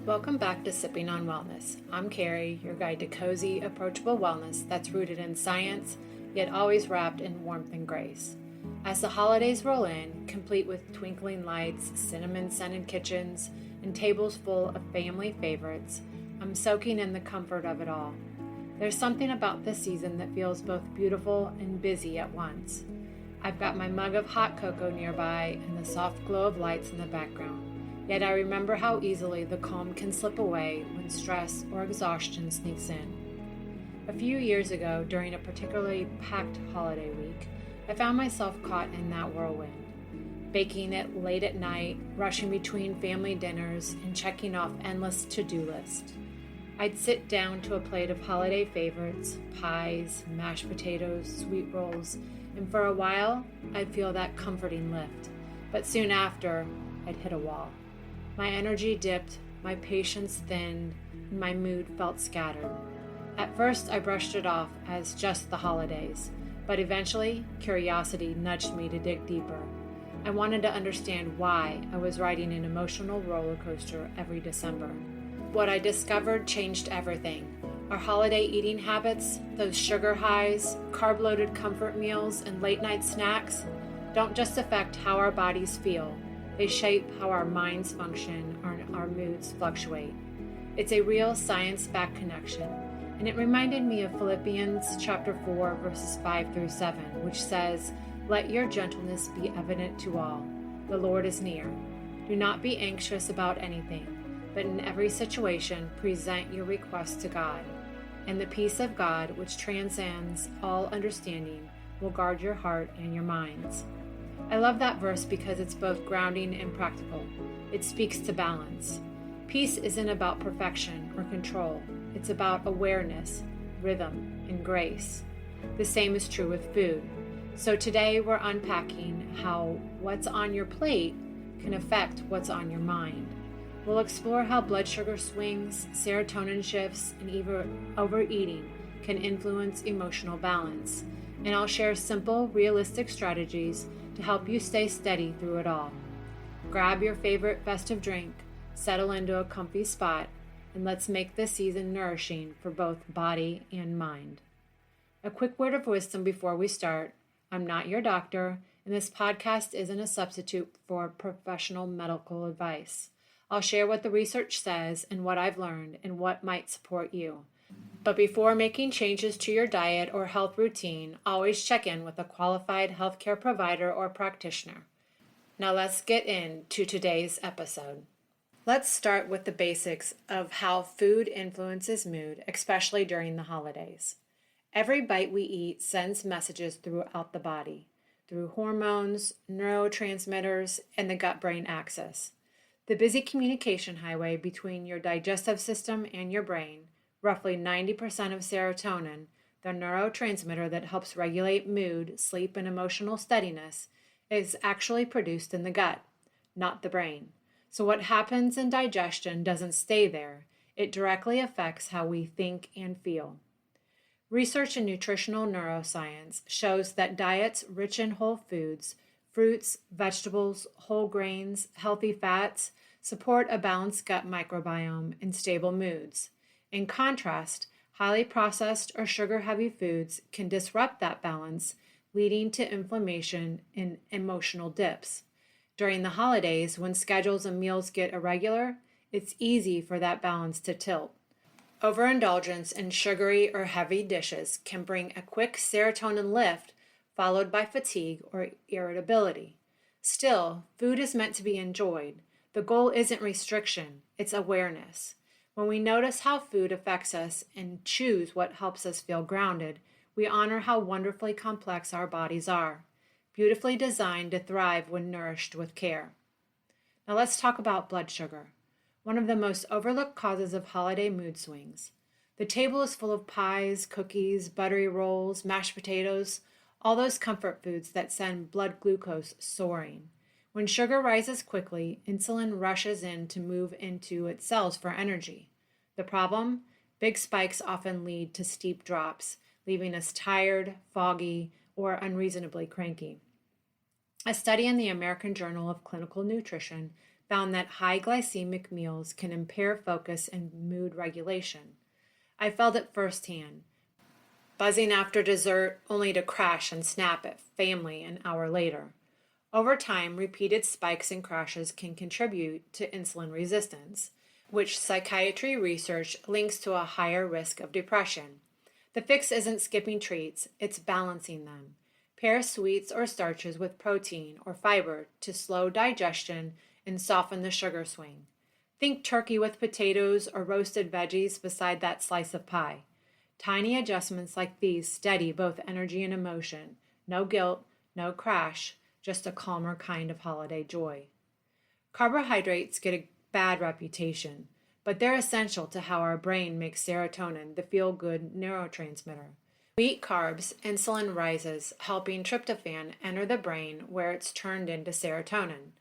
Welcome back to Sipping on Wellness. I'm Kerry, your guide to cozy, approachable wellness that's rooted in science, yet always wrapped in warmth and grace. As the holidays roll in, complete with twinkling lights, cinnamon-scented kitchens, and tables full of family favorites, I'm soaking in the comfort of it all. There's something about this season that feels both beautiful and busy at once. I've got my mug of hot cocoa nearby and the soft glow of lights in the background. Yet I remember how easily the calm can slip away when stress or exhaustion sneaks in. A few years ago, during a particularly packed holiday week, I found myself caught in that whirlwind, baking it late at night, rushing between family dinners, and checking off endless to-do lists. I'd sit down to a plate of holiday favorites, pies, mashed potatoes, sweet rolls, and for a while, I'd feel that comforting lift. But soon after, I'd hit a wall. My energy dipped, my patience thinned, and my mood felt scattered. At first, I brushed it off as just the holidays, but eventually, curiosity nudged me to dig deeper. I wanted to understand why I was riding an emotional roller coaster every December. What I discovered changed everything. Our holiday eating habits, those sugar highs, carb-loaded comfort meals, and late-night snacks, don't just affect how our bodies feel. They shape how our minds function and our moods fluctuate. It's a real science-backed connection, and it reminded me of Philippians chapter 4, verses 5 through 7, which says, "Let your gentleness be evident to all. The Lord is near. Do not be anxious about anything, but in every situation present your requests to God. And the peace of God, which transcends all understanding, will guard your heart and your minds." I love that verse because it's both grounding and practical. It speaks to balance. Peace isn't about perfection or control. It's about awareness, rhythm, and grace. The same is true with food. So today we're unpacking how what's on your plate can affect what's on your mind. We'll explore how blood sugar swings, serotonin shifts, and even overeating can influence emotional balance. And I'll share simple, realistic strategies to help you stay steady through it all. Grab your favorite festive drink, settle into a comfy spot, and let's make this season nourishing for both body and mind. A quick word of wisdom before we start. I'm not your doctor, and this podcast isn't a substitute for professional medical advice. I'll share what the research says and what I've learned and what might support you. But before making changes to your diet or health routine, always check in with a qualified healthcare provider or practitioner. Now let's get into today's episode. Let's start with the basics of how food influences mood, especially during the holidays. Every bite we eat sends messages throughout the body, through hormones, neurotransmitters, and the gut-brain axis. The busy communication highway between your digestive system and your brain, roughly 90% of serotonin, the neurotransmitter that helps regulate mood, sleep, and emotional steadiness, is actually produced in the gut, not the brain. So what happens in digestion doesn't stay there. It directly affects how we think and feel. Research in nutritional neuroscience shows that diets rich in whole foods, fruits, vegetables, whole grains, healthy fats, support a balanced gut microbiome and stable moods. In contrast, highly processed or sugar-heavy foods can disrupt that balance, leading to inflammation and emotional dips. During the holidays, when schedules and meals get irregular, it's easy for that balance to tilt. Overindulgence in sugary or heavy dishes can bring a quick serotonin lift, followed by fatigue or irritability. Still, food is meant to be enjoyed. The goal isn't restriction, it's awareness. When we notice how food affects us and choose what helps us feel grounded, we honor how wonderfully complex our bodies are, beautifully designed to thrive when nourished with care. Now let's talk about blood sugar, one of the most overlooked causes of holiday mood swings. The table is full of pies, cookies, buttery rolls, mashed potatoes, all those comfort foods that send blood glucose soaring. When sugar rises quickly, insulin rushes in to move into its cells for energy. The problem? Big spikes often lead to steep drops, leaving us tired, foggy, or unreasonably cranky. A study in the American Journal of Clinical Nutrition found that high glycemic meals can impair focus and mood regulation. I felt it firsthand, buzzing after dessert only to crash and snap at family an hour later. Over time, repeated spikes and crashes can contribute to insulin resistance, which psychiatry research links to a higher risk of depression. The fix isn't skipping treats, it's balancing them. Pair sweets or starches with protein or fiber to slow digestion and soften the sugar swing. Think turkey with potatoes or roasted veggies beside that slice of pie. Tiny adjustments like these steady both energy and emotion. No guilt, no crash, just a calmer kind of holiday joy. Carbohydrates get a bad reputation, but they're essential to how our brain makes serotonin, the feel-good neurotransmitter. We eat carbs, insulin rises, helping tryptophan enter the brain where it's turned into serotonin.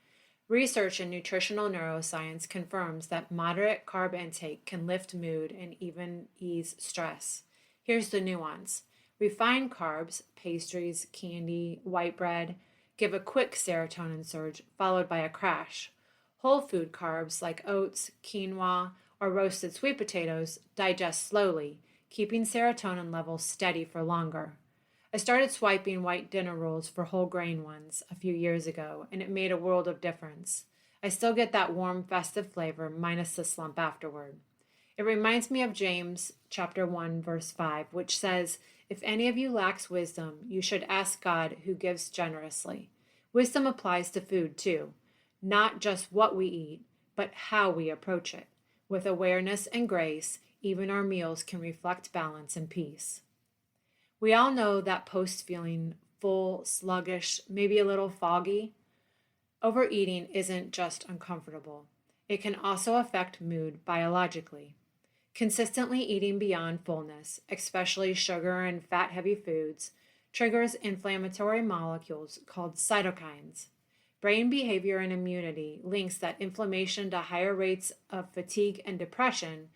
Research in nutritional neuroscience confirms that moderate carb intake can lift mood and even ease stress. Here's the nuance. Refined carbs, pastries, candy, white bread, give a quick serotonin surge followed by a crash. Whole food carbs like oats, quinoa, or roasted sweet potatoes digest slowly, keeping serotonin levels steady for longer. I started swiping white dinner rolls for whole grain ones a few years ago, and it made a world of difference. I still get that warm, festive flavor minus the slump afterward. It reminds me of James chapter 1, verse 5, which says, "If any of you lacks wisdom, you should ask God who gives generously." Wisdom applies to food too, not just what we eat, but how we approach it. With awareness and grace, even our meals can reflect balance and peace. We all know that post feeling full, sluggish, maybe a little foggy. Overeating isn't just uncomfortable. It can also affect mood biologically. Consistently eating beyond fullness, especially sugar and fat-heavy foods, triggers inflammatory molecules called cytokines. Brain behavior and immunity links that inflammation to higher rates of fatigue and depression,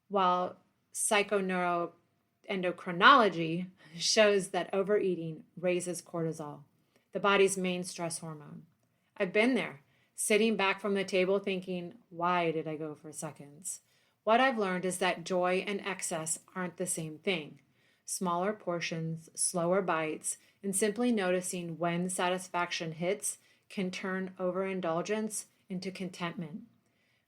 while psychoneuroendocrinology shows that overeating raises cortisol, the body's main stress hormone. I've been there, sitting back from the table thinking, why did I go for seconds? What I've learned is that joy and excess aren't the same thing. Smaller portions, slower bites, and simply noticing when satisfaction hits can turn overindulgence into contentment.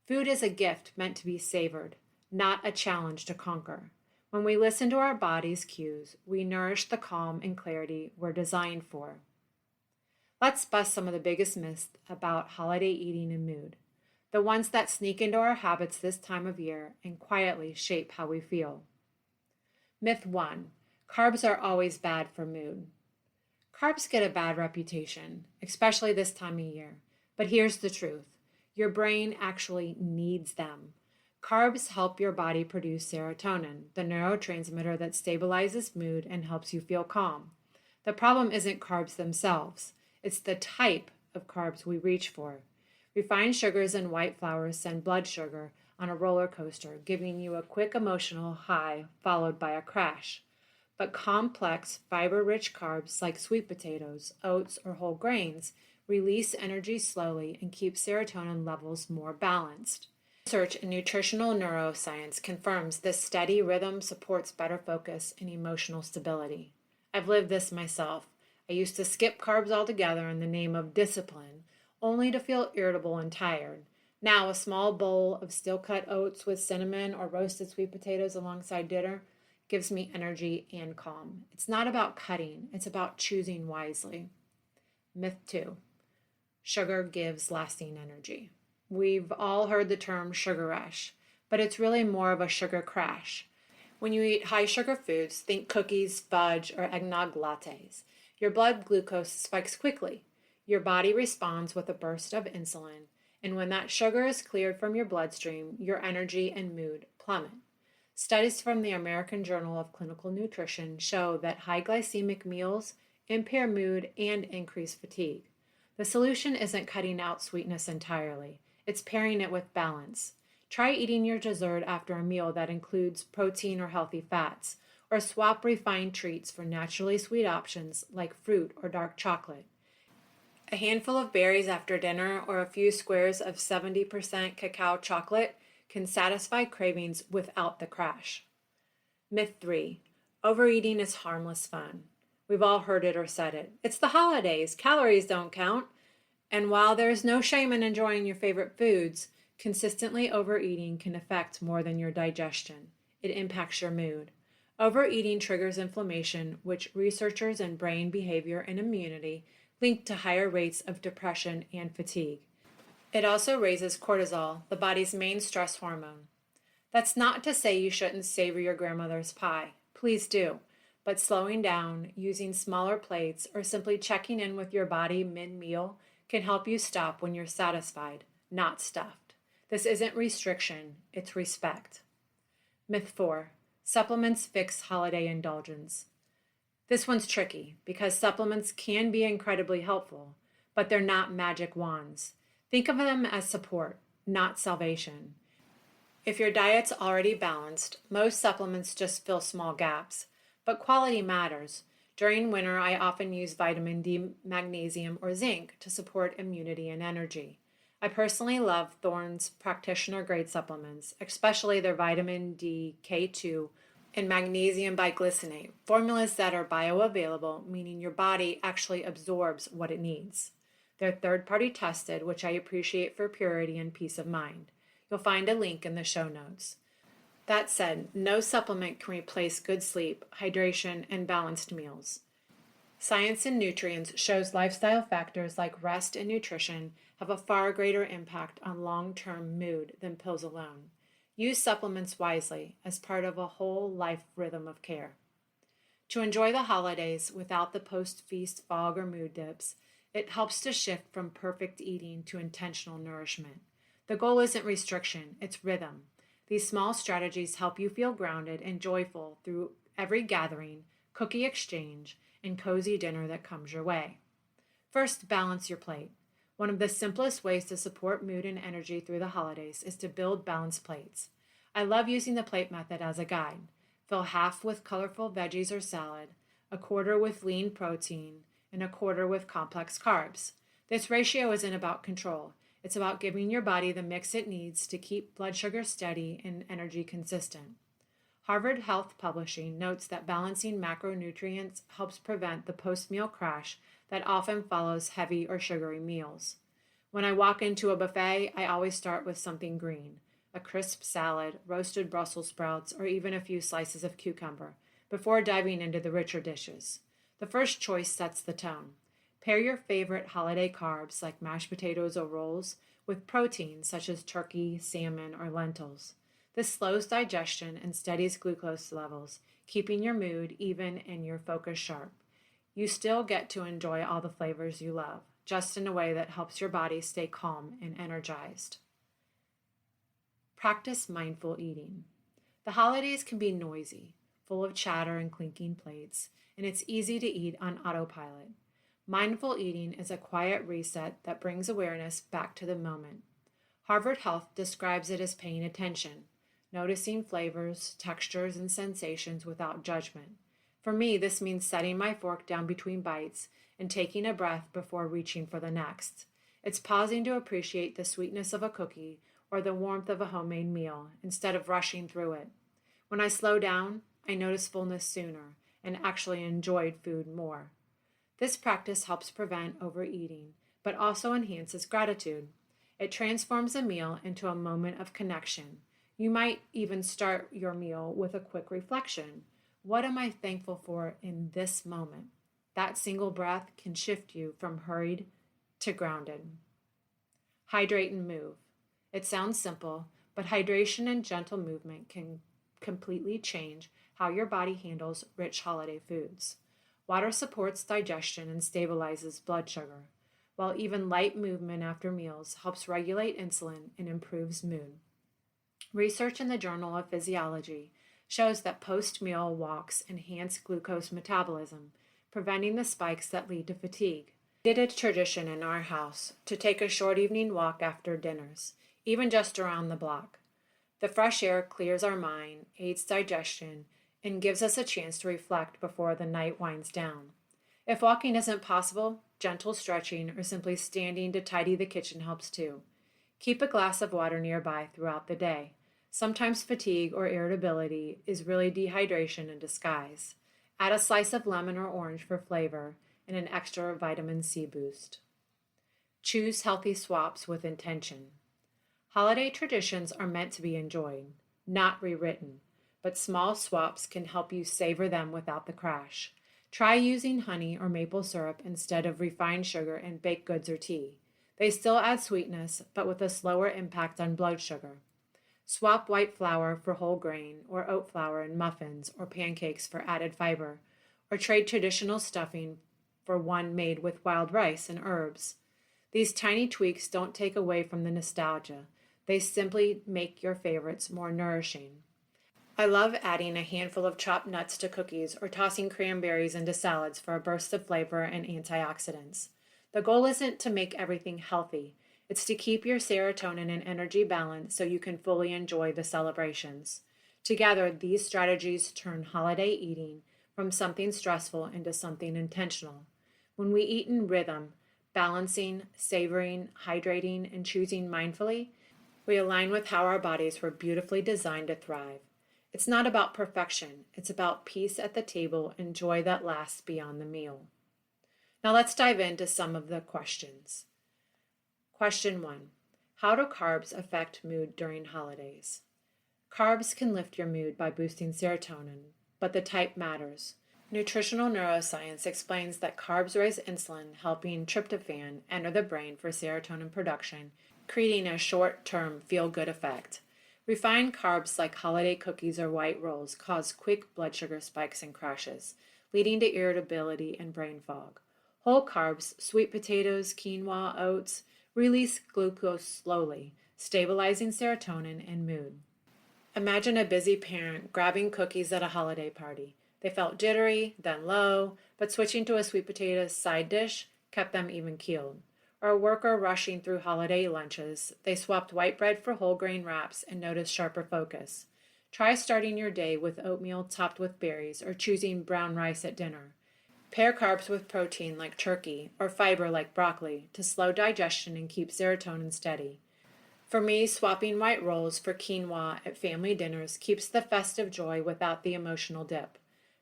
Food is a gift meant to be savored, not a challenge to conquer. When we listen to our body's cues, we nourish the calm and clarity we're designed for. Let's bust some of the biggest myths about holiday eating and mood, the ones that sneak into our habits this time of year and quietly shape how we feel. Myth 1. Carbs are always bad for mood. Carbs get a bad reputation, especially this time of year. But here's the truth. Your brain actually needs them. Carbs help your body produce serotonin, the neurotransmitter that stabilizes mood and helps you feel calm. The problem isn't carbs themselves. It's the type of carbs we reach for. Refined sugars and white flours send blood sugar on a roller coaster, giving you a quick emotional high followed by a crash. But complex, fiber-rich carbs like sweet potatoes, oats, or whole grains release energy slowly and keep serotonin levels more balanced. Research in nutritional neuroscience confirms this steady rhythm supports better focus and emotional stability. I've lived this myself. I used to skip carbs altogether in the name of discipline, only to feel irritable and tired. Now, a small bowl of steel-cut oats with cinnamon or roasted sweet potatoes alongside dinner gives me energy and calm. It's not about cutting, it's about choosing wisely. Myth 2. Sugar gives lasting energy. We've all heard the term sugar rush, but it's really more of a sugar crash. When you eat high sugar foods, think cookies, fudge, or eggnog lattes. Your blood glucose spikes quickly. Your body responds with a burst of insulin, and when that sugar is cleared from your bloodstream, your energy and mood plummet. Studies from the American Journal of Clinical Nutrition show that high glycemic meals impair mood and increase fatigue. The solution isn't cutting out sweetness entirely. It's pairing it with balance. Try eating your dessert after a meal that includes protein or healthy fats, or swap refined treats for naturally sweet options like fruit or dark chocolate. A handful of berries after dinner or a few squares of 70% cacao chocolate can satisfy cravings without the crash. Myth 3. Overeating is harmless fun. We've all heard it or said it. It's the holidays. Calories don't count. And while there's no shame in enjoying your favorite foods, consistently overeating can affect more than your digestion. It impacts your mood. Overeating triggers inflammation, which researchers in brain behavior and immunity link to higher rates of depression and fatigue. It also raises cortisol, the body's main stress hormone. That's not to say you shouldn't savor your grandmother's pie. Please do. But slowing down, using smaller plates, or simply checking in with your body mid-meal can help you stop when you're satisfied, not stuffed. This isn't restriction, it's respect. Myth 4. Supplements fix holiday indulgence. This one's tricky because supplements can be incredibly helpful, but they're not magic wands. Think of them as support, not salvation. If your diet's already balanced, most supplements just fill small gaps, but quality matters. During winter, I often use vitamin D, magnesium, or zinc to support immunity and energy. I personally love Thorne's practitioner-grade supplements, especially their vitamin D, K2, and magnesium biglycinate, formulas that are bioavailable, meaning your body actually absorbs what it needs. They're third-party tested, which I appreciate for purity and peace of mind. You'll find a link in the show notes. That said, no supplement can replace good sleep, hydration, and balanced meals. Science in Nutrients shows lifestyle factors like rest and nutrition have a far greater impact on long-term mood than pills alone. Use supplements wisely as part of a whole life rhythm of care. To enjoy the holidays without the post-feast fog or mood dips, it helps to shift from perfect eating to intentional nourishment. The goal isn't restriction, it's rhythm. These small strategies help you feel grounded and joyful through every gathering, cookie exchange, and cozy dinner that comes your way. First, balance your plate. One of the simplest ways to support mood and energy through the holidays is to build balanced plates. I love using the plate method as a guide. Fill half with colorful veggies or salad, a quarter with lean protein, and a quarter with complex carbs. This ratio isn't about control. It's about giving your body the mix it needs to keep blood sugar steady and energy consistent. Harvard Health Publishing notes that balancing macronutrients helps prevent the post-meal crash that often follows heavy or sugary meals. When I walk into a buffet, I always start with something green, a crisp salad, roasted Brussels sprouts, or even a few slices of cucumber, before diving into the richer dishes. The first choice sets the tone. Pair your favorite holiday carbs like mashed potatoes or rolls with proteins such as turkey, salmon, or lentils. This slows digestion and steadies glucose levels, keeping your mood even and your focus sharp. You still get to enjoy all the flavors you love, just in a way that helps your body stay calm and energized. Practice mindful eating. The holidays can be noisy, full of chatter and clinking plates, and it's easy to eat on autopilot. Mindful eating is a quiet reset that brings awareness back to the moment. Harvard Health describes it as paying attention, noticing flavors, textures, and sensations without judgment. For me, this means setting my fork down between bites and taking a breath before reaching for the next. It's pausing to appreciate the sweetness of a cookie or the warmth of a homemade meal instead of rushing through it. When I slow down, I notice fullness sooner and actually enjoyed food more. This practice helps prevent overeating, but also enhances gratitude. It transforms a meal into a moment of connection. You might even start your meal with a quick reflection. What am I thankful for in this moment? That single breath can shift you from hurried to grounded. Hydrate and move. It sounds simple, but hydration and gentle movement can completely change how your body handles rich holiday foods. Water supports digestion and stabilizes blood sugar, while even light movement after meals helps regulate insulin and improves mood. Research in the Journal of Physiology shows that post-meal walks enhance glucose metabolism, preventing the spikes that lead to fatigue. We did a tradition in our house to take a short evening walk after dinners, even just around the block. The fresh air clears our mind, aids digestion, and gives us a chance to reflect before the night winds down. If walking isn't possible, gentle stretching or simply standing to tidy the kitchen helps too. Keep a glass of water nearby throughout the day. Sometimes fatigue or irritability is really dehydration in disguise. Add a slice of lemon or orange for flavor and an extra vitamin C boost. Choose healthy swaps with intention. Holiday traditions are meant to be enjoyed, not rewritten, but small swaps can help you savor them without the crash. Try using honey or maple syrup instead of refined sugar in baked goods or tea. They still add sweetness, but with a slower impact on blood sugar. Swap white flour for whole grain or oat flour in muffins or pancakes for added fiber, or trade traditional stuffing for one made with wild rice and herbs. These tiny tweaks don't take away from the nostalgia. They simply make your favorites more nourishing. I love adding a handful of chopped nuts to cookies or tossing cranberries into salads for a burst of flavor and antioxidants. The goal isn't to make everything healthy. It's to keep your serotonin and energy balanced so you can fully enjoy the celebrations. Together, these strategies turn holiday eating from something stressful into something intentional. When we eat in rhythm, balancing, savoring, hydrating, and choosing mindfully, we align with how our bodies were beautifully designed to thrive. It's not about perfection, it's about peace at the table and joy that lasts beyond the meal. Now let's dive into some of the questions. Question 1. How do carbs affect mood during holidays? Carbs can lift your mood by boosting serotonin, but the type matters. Nutritional neuroscience explains that carbs raise insulin, helping tryptophan enter the brain for serotonin production, creating a short-term feel-good effect. Refined carbs like holiday cookies or white rolls cause quick blood sugar spikes and crashes, leading to irritability and brain fog. Whole carbs, sweet potatoes, quinoa, oats, release glucose slowly, stabilizing serotonin and mood. Imagine a busy parent grabbing cookies at a holiday party. They felt jittery, then low, but switching to a sweet potato side dish kept them even-keeled. Or a worker rushing through holiday lunches, they swapped white bread for whole grain wraps and noticed sharper focus. Try starting your day with oatmeal topped with berries or choosing brown rice at dinner. Pair carbs with protein like turkey or fiber like broccoli to slow digestion and keep serotonin steady. For me, swapping white rolls for quinoa at family dinners keeps the festive joy without the emotional dip.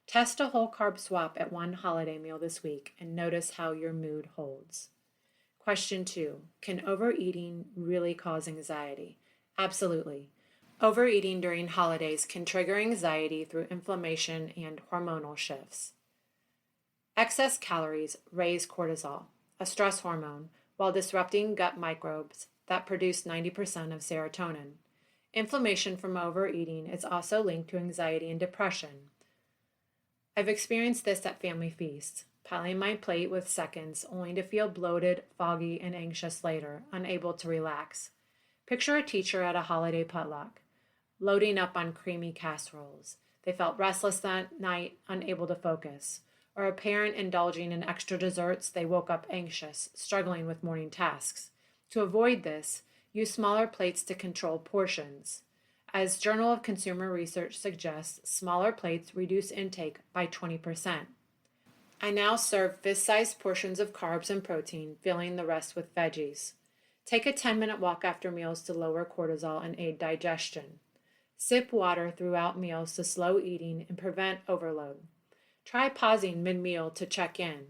Test a whole carb swap at one holiday meal this week and notice how your mood holds. Question 2. Can overeating really cause anxiety? Absolutely. Overeating during holidays can trigger anxiety through inflammation and hormonal shifts. Excess calories raise cortisol, a stress hormone, while disrupting gut microbes that produce 90% of serotonin. Inflammation from overeating is also linked to anxiety and depression. I've experienced this at family feasts, piling my plate with seconds only to feel bloated, foggy, and anxious later, unable to relax. Picture a teacher at a holiday potluck, loading up on creamy casseroles. They felt restless that night, unable to focus. Or a parent indulging in extra desserts, they woke up anxious, struggling with morning tasks. To avoid this, use smaller plates to control portions. As Journal of Consumer Research suggests, smaller plates reduce intake by 20%. I now serve fist-sized portions of carbs and protein, filling the rest with veggies. Take a 10-minute walk after meals to lower cortisol and aid digestion. Sip water throughout meals to slow eating and prevent overload. Try pausing mid-meal to check in.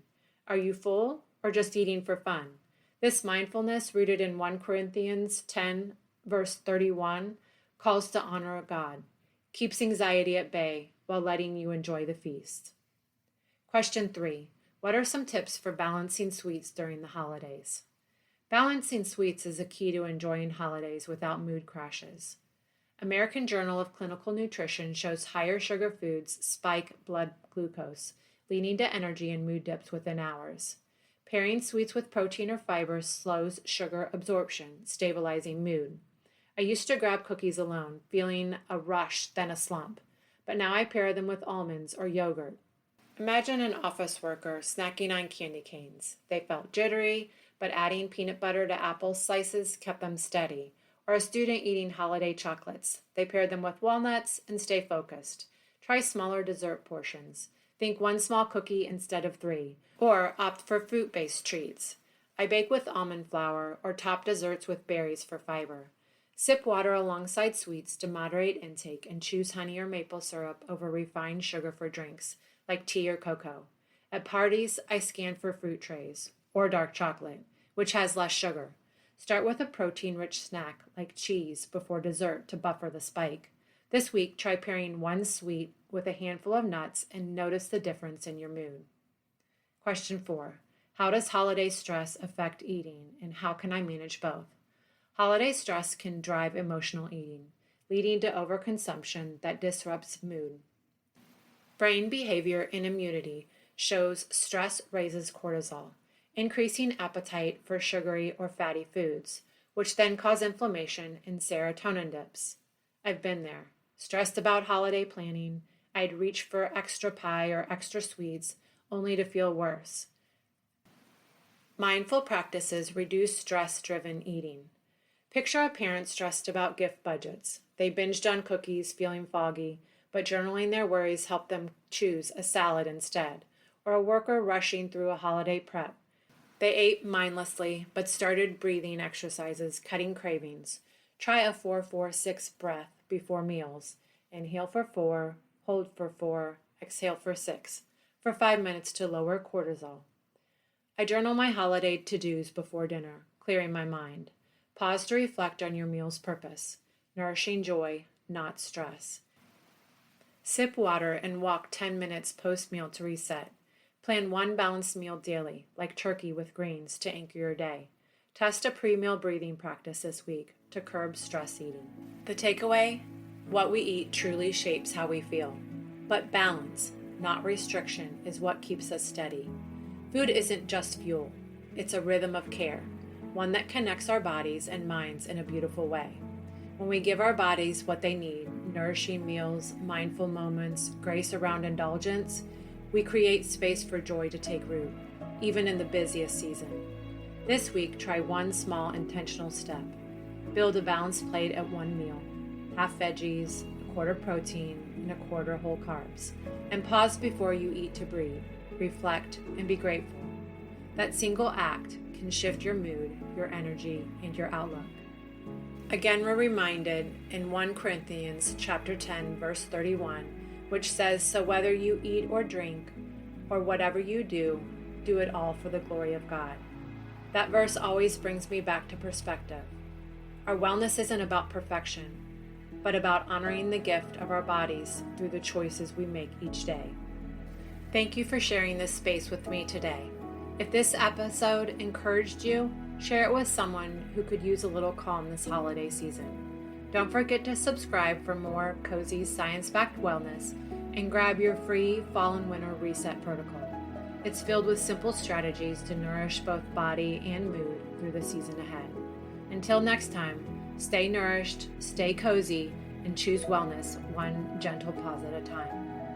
Are you full or just eating for fun? This mindfulness, rooted in 1 Corinthians 10, verse 31, calls to honor God, keeps anxiety at bay while letting you enjoy the feast. Question 3. What are some tips for balancing sweets during the holidays? Balancing sweets is a key to enjoying holidays without mood crashes. American Journal of Clinical Nutrition shows higher sugar foods spike blood glucose, leading to energy and mood dips within hours. Pairing sweets with protein or fiber slows sugar absorption, stabilizing mood. I used to grab cookies alone, feeling a rush, then a slump, but now I pair them with almonds or yogurt. Imagine an office worker snacking on candy canes. They felt jittery, but adding peanut butter to apple slices kept them steady. Or a student eating holiday chocolates. They paired them with walnuts and stay focused. Try smaller dessert portions. Think one small cookie instead of 3, or opt for fruit-based treats. I bake with almond flour or top desserts with berries for fiber. Sip water alongside sweets to moderate intake and choose honey or maple syrup over refined sugar for drinks, like tea or cocoa. At parties, I scan for fruit trays, or dark chocolate, which has less sugar. Start with a protein-rich snack like cheese before dessert to buffer the spike. This week, try pairing one sweet with a handful of nuts and notice the difference in your mood. Question 4. How does holiday stress affect eating, and how can I manage both? Holiday stress can drive emotional eating, leading to overconsumption that disrupts mood. Brain behavior and immunity shows stress raises cortisol, increasing appetite for sugary or fatty foods, which then cause inflammation and serotonin dips. I've been there. Stressed about holiday planning, I'd reach for extra pie or extra sweets only to feel worse. Mindful practices reduce stress-driven eating. Picture a parent stressed about gift budgets. They binged on cookies, feeling foggy, but journaling their worries helped them choose a salad instead, or a worker rushing through a holiday prep. They ate mindlessly, but started breathing exercises, cutting cravings. Try a 4-4-6 breath before meals. Inhale for 4, hold for 4, exhale for 6, for 5 minutes to lower cortisol. I journal my holiday to-dos before dinner, clearing my mind. Pause to reflect on your meal's purpose, nourishing joy, not stress. Sip water and walk 10 minutes post-meal to reset. Plan one balanced meal daily, like turkey with greens, to anchor your day. Test a pre-meal breathing practice this week to curb stress eating. The takeaway? What we eat truly shapes how we feel. But balance, not restriction, is what keeps us steady. Food isn't just fuel. It's a rhythm of care, one that connects our bodies and minds in a beautiful way. When we give our bodies what they need, nourishing meals, mindful moments, grace around indulgence, we create space for joy to take root, even in the busiest season. This week, try one small intentional step. Build a balanced plate at one meal, half veggies, a quarter protein, and a quarter whole carbs. And pause before you eat to breathe, reflect, and be grateful. That single act can shift your mood, your energy, and your outlook. Again, we're reminded in 1 Corinthians chapter 10, verse 31, which says, "So whether you eat or drink, or whatever you do, do it all for the glory of God." That verse always brings me back to perspective. Our wellness isn't about perfection, but about honoring the gift of our bodies through the choices we make each day. Thank you for sharing this space with me today. If this episode encouraged you, share it with someone who could use a little calm this holiday season. Don't forget to subscribe for more cozy science-backed wellness and grab your free Fall and Winter Reset Protocol. It's filled with simple strategies to nourish both body and mood through the season ahead. Until next time, stay nourished, stay cozy, and choose wellness one gentle pause at a time.